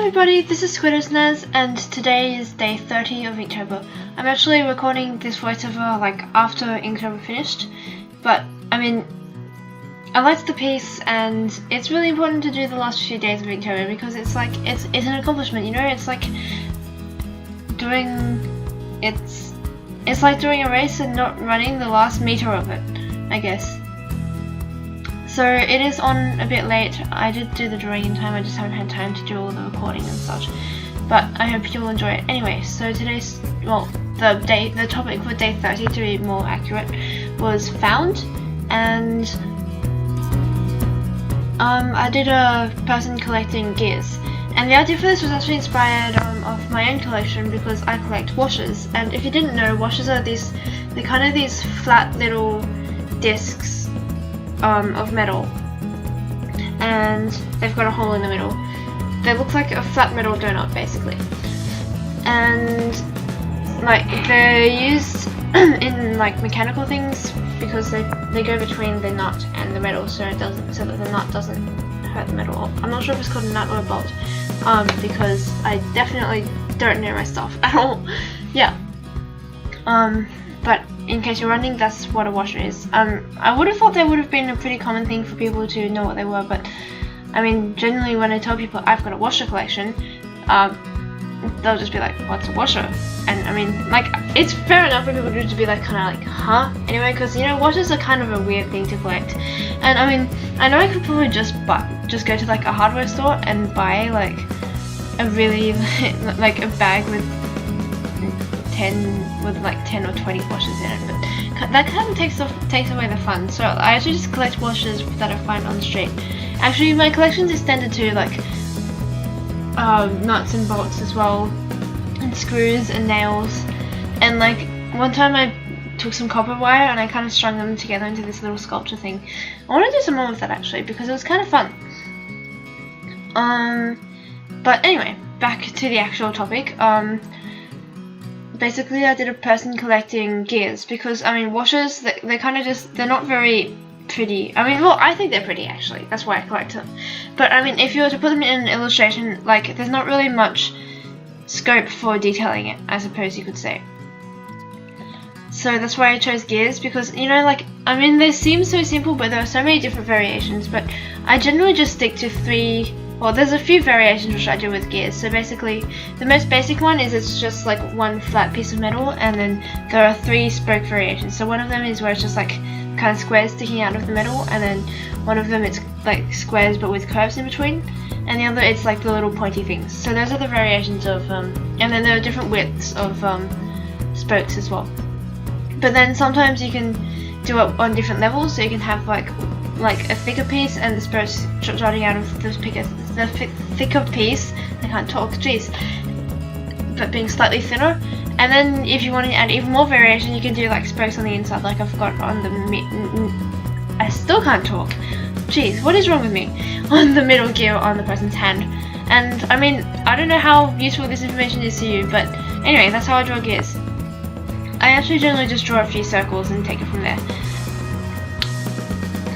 everybody, this is SquidOsNaz, and today is day 30 of Inktober. I'm actually recording this voiceover like after Inktober finished, but I mean, I liked the piece and it's really important to do the last few days of Inktober because it's like, it's an accomplishment, you know, it's like doing, it's like doing a race and not running the last meter of it, I guess. So it is on a bit late. I did do the drawing in time, I just haven't had time to do all the recording and such. But I hope you'll enjoy it. Anyway, so today's, well, the topic for day 30, to be more accurate, was found, and I did a person collecting gears. And the idea for this was actually inspired of my own collection because I collect washers. And if you didn't know, washers are they're kind of these flat little discs of metal, and they've got a hole in the middle. They look like a flat metal donut basically, and like they're used in like mechanical things because they go between the nut and the metal, so that the nut doesn't hurt the metal. I'm not sure if it's called a nut or a bolt, because I definitely don't know my stuff at all. Yeah. But in case you're wondering, that's what a washer is. I would have thought that would have been a pretty common thing for people to know what they were, but I mean, generally when I tell people I've got a washer collection, they'll just be like, what's a washer? And I mean, like, it's fair enough for people to be like, kind of like, huh? Anyway, because, you know, washers are kind of a weird thing to collect. And I mean, I know I could probably just go to like a hardware store and buy like a really, like a bag with 10 or 20 washers in it, but that kind of takes away the fun. So I actually just collect washers that I find on the street. Actually, my collection's extended to like nuts and bolts as well, and screws and nails. And like one time I took some copper wire and I kind of strung them together into this little sculpture thing. I want to do some more with that actually because it was kind of fun. But anyway, back to the actual topic. Basically, I did a person collecting gears because, I mean, washers, they're kind of just, they're not very pretty. I mean, well, I think they're pretty actually, that's why I collect them. But I mean, if you were to put them in an illustration, like, there's not really much scope for detailing it, I suppose you could say. So that's why I chose gears because, you know, like, I mean, they seem so simple, but there are so many different variations, but I generally just stick to three. Well, there's a few variations which I do with gears. So basically, the most basic one is it's just like one flat piece of metal, and then there are 3 spoke variations. So one of them is where it's just like kind of squares sticking out of the metal, and then one of them it's like squares but with curves in between, and the other it's like the little pointy things. So those are the variations of, and then there are different widths of spokes as well. But then sometimes you can do it on different levels, so you can have like a thicker piece and the spokes jutting out of the thicker piece. I can't talk, jeez. But being slightly thinner. And then if you want to add even more variation, you can do like spokes on the inside, like I've got on the I still can't talk. Jeez, what is wrong with me? On the middle gear on the person's hand. And I mean, I don't know how useful this information is to you, but anyway, that's how I draw gears. I actually generally just draw a few circles and take it from there.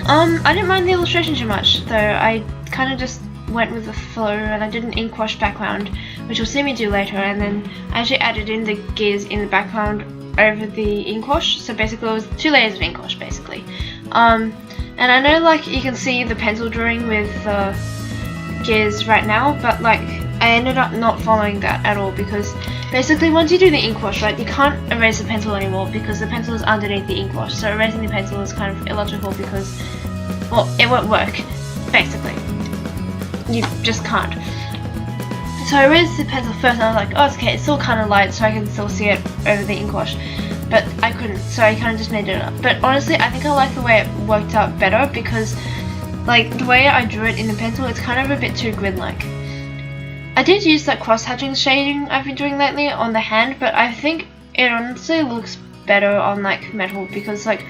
I didn't mind the illustration too much, though. I kind of just went with the flow, and I did an ink wash background, which you'll see me do later, and then I actually added in the gears in the background over the ink wash, so basically it was 2 layers of ink wash, basically. And I know, like, you can see the pencil drawing with gears right now, but, like, I ended up not following that at all, because basically once you do the ink wash, right, you can't erase the pencil anymore because the pencil is underneath the ink wash, so erasing the pencil is kind of illogical because, well, it won't work, basically. You just can't. So I erased the pencil first and I was like, oh, it's okay, it's still kind of light so I can still see it over the ink wash. But I couldn't, so I kind of just made it up. But honestly, I think I like the way it worked out better because, like, the way I drew it in the pencil, it's kind of a bit too grid-like. I did use that cross-hatching shading I've been doing lately on the hand, but I think it honestly looks better on like metal because like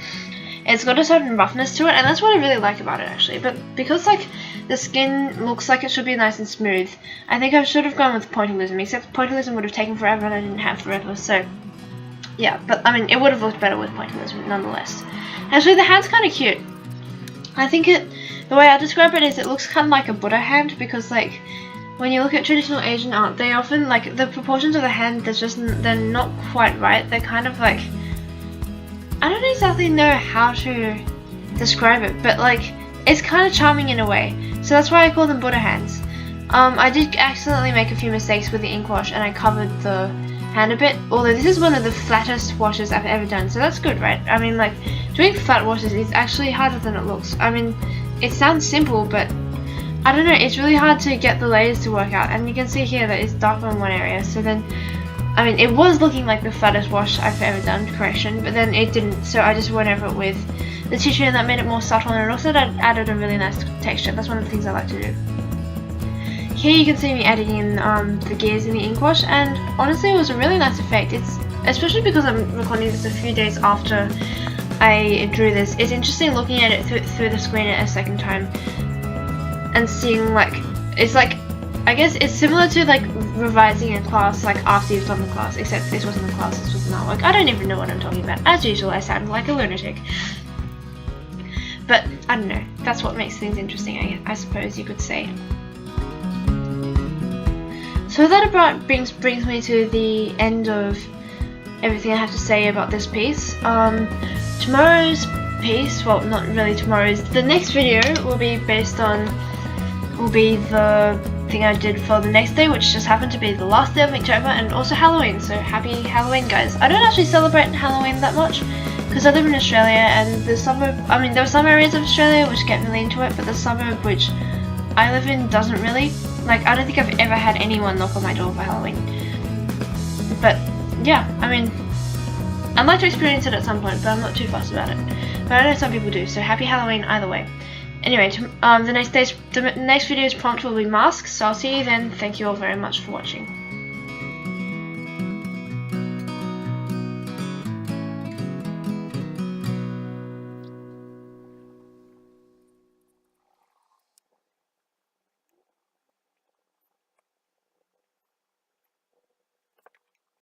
it's got a certain roughness to it, and that's what I really like about it actually. But because like the skin looks like it should be nice and smooth, I think I should have gone with pointillism, except pointillism would have taken forever and I didn't have forever, so yeah, but I mean it would have looked better with pointillism nonetheless. Actually, the hand's kind of cute. I think the way I describe it is it looks kind of like a Buddha hand because like when you look at traditional Asian art, they often, like, the proportions of the hand, they're not quite right. They're kind of like, I don't exactly know how to describe it, but like, it's kind of charming in a way. So that's why I call them Buddha hands. I did accidentally make a few mistakes with the ink wash, and I covered the hand a bit, although this is one of the flattest washes I've ever done, so that's good, right? I mean, like, doing flat washes is actually harder than it looks. I mean, it sounds simple, but I don't know, it's really hard to get the layers to work out, and you can see here that it's dark on one area, so then, I mean, it was looking like the flattest wash I've ever done, correction, but then it didn't, so I just went over it with the tissue, and that made it more subtle, and it also added a really nice texture. That's one of the things I like to do. Here you can see me adding in the gears in the ink wash, and honestly it was a really nice effect. It's, especially because I'm recording this a few days after I drew this, it's interesting looking at it through the screen a second time and seeing, like, it's like, I guess it's similar to like revising a class like after you've done the class, except this wasn't a class, this was an artwork. I don't even know what I'm talking about. As usual, I sound like a lunatic. But I don't know, that's what makes things interesting, I suppose you could say. So that about brings me to the end of everything I have to say about this piece. Tomorrow's piece, well, not really tomorrow's, the next video will be the thing I did for the next day, which just happened to be the last day of Inktober, and also Halloween, so happy Halloween, guys. I don't actually celebrate Halloween that much because I live in Australia, and the suburb, I mean, there are some areas of Australia which get really into it, but the suburb which I live in doesn't really. Like, I don't think I've ever had anyone knock on my door for Halloween. But yeah, I mean, I'd like to experience it at some point, but I'm not too fussed about it. But I know some people do, so happy Halloween either way. Anyway, the next video's prompt will be masks, so I'll see you then. Thank you all very much for watching.